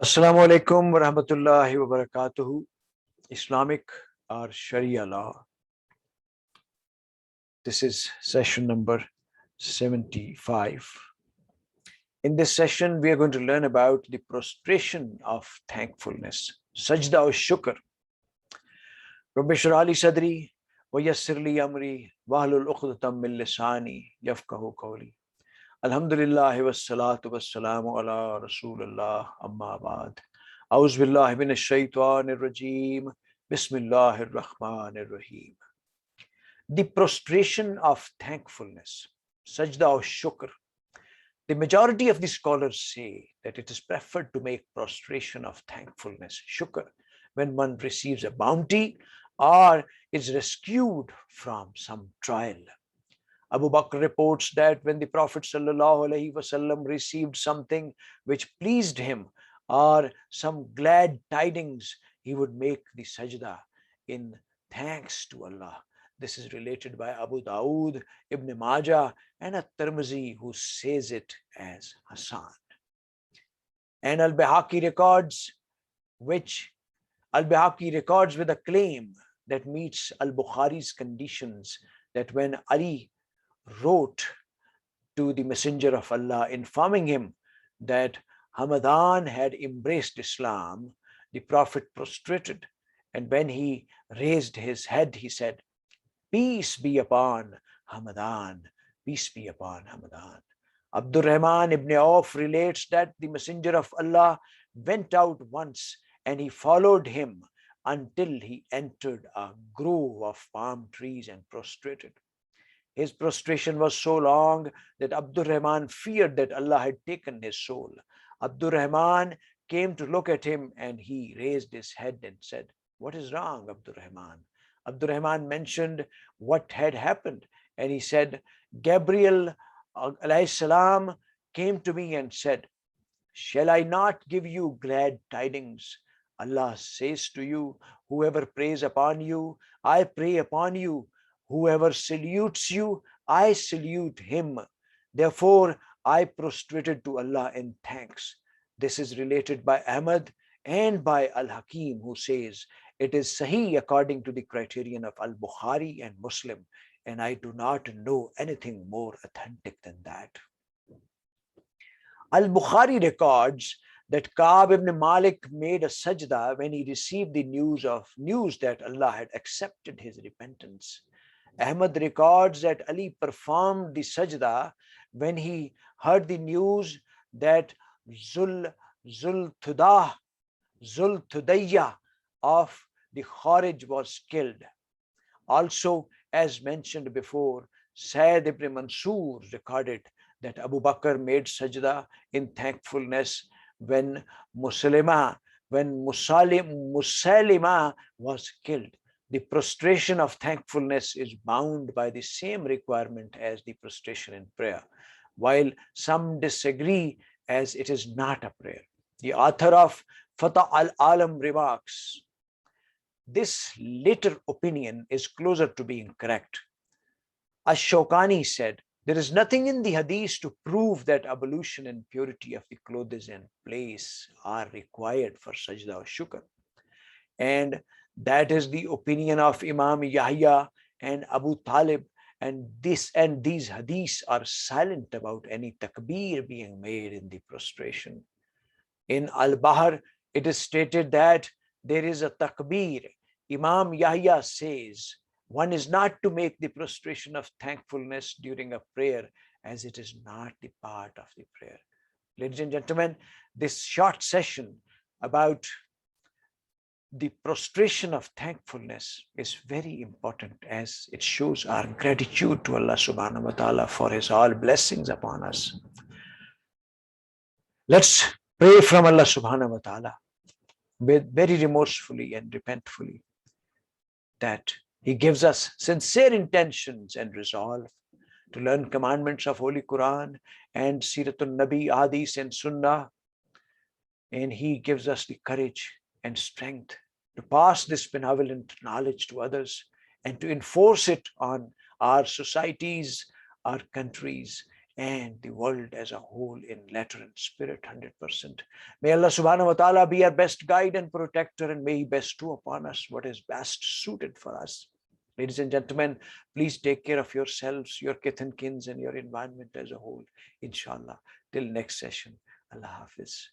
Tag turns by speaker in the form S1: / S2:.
S1: Assalamu alaikum wa rahmatullahi wa barakatuhu. Islamic or Sharia law. This is session number 75. In this session, we are going to learn about the prostration of thankfulness. Sajda ush-Shukr. Rabbi shrah li sadri wa yassir li amri wahlul uqdatam min lisani yafqahu qawli. Alhamdulillah wassalatu wassalamu ala rasulillah amma ba'd. A'udhu billahi minash shaitanir rajim. Bismillahir rahmanir rahim. The prostration of thankfulness, Sajda ush-Shukr. The majority of the scholars say that it is preferred to make prostration of thankfulness, shukr, when one receives a bounty or is rescued from some trial. Abu Bakr reports that when the Prophet sallallahu, alehi wasallam received something which pleased him or some glad tidings, he would make the sajda in thanks to Allah. This is related by Abu Dawood, Ibn Majah, and At-Tirmidhi, who says it as Hasan. And Al-Bayhaqi records with a claim that meets Al-Bukhari's conditions, that when Ali wrote to the Messenger of Allah informing him that Hamadan had embraced Islam, the Prophet prostrated, and when he raised his head, he said, "Peace be upon Hamadan, peace be upon Hamadan." Abdurrahman ibn Auf relates that the Messenger of Allah went out once and he followed him until he entered a grove of palm trees and prostrated. His prostration was so long that Abdurrahman feared that Allah had taken his soul. Abdurrahman came to look at him and he raised his head and said, "What is wrong, Abdurrahman?" Abdurrahman mentioned what had happened, and he said, "Gabriel alayhi salam came to me and said, 'Shall I not give you glad tidings?' Allah says to you, 'Whoever prays upon you, I pray upon you. Whoever salutes you, I salute him. Therefore, I prostrated to Allah in thanks." This is related by Ahmad and by Al-Hakim, who says, it is Sahih according to the criterion of Al-Bukhari and Muslim, and I do not know anything more authentic than that. Al-Bukhari records that Ka'b ibn Malik made a sajda when he received the news that Allah had accepted his repentance. Ahmad records that Ali performed the sajda when he heard the news that Zultudayya of the Kharij was killed. Also, as mentioned before, Syed ibn Mansur recorded that Abu Bakr made sajda in thankfulness when Musaylima was killed. The prostration of thankfulness is bound by the same requirement as the prostration in prayer, while some disagree as it is not a prayer. The author of Fatah al-Alam remarks, this later opinion is closer to being correct. Ash-Shawkani said, there is nothing in the hadith to prove that ablution and purity of the clothes and place are required for sajda or shukr. And that is the opinion of Imam Yahya and Abu Talib, and these hadiths are silent about any takbir being made in the prostration. In Al-Bahr, it is stated that there is a takbir. Imam Yahya says one is not to make the prostration of thankfulness during a prayer, as it is not the part of the prayer. Ladies and gentlemen, this short session about the prostration of thankfulness is very important, as it shows our gratitude to Allah subhanahu wa ta'ala for his all blessings upon us. Let's pray from Allah subhanahu wa ta'ala very remorsefully and repentfully that he gives us sincere intentions and resolve to learn commandments of Holy Quran and Siratul Nabi, Hadith and Sunnah, and he gives us the courage and strength to pass this benevolent knowledge to others and to enforce it on our societies, our countries, and the world as a whole in letter and spirit 100%. May Allah subhanahu wa ta'ala be our best guide and protector, and may He bestow upon us what is best suited for us. Ladies and gentlemen, please take care of yourselves, your kith and kins, and your environment as a whole. Inshallah. Till next session. Allah Hafiz.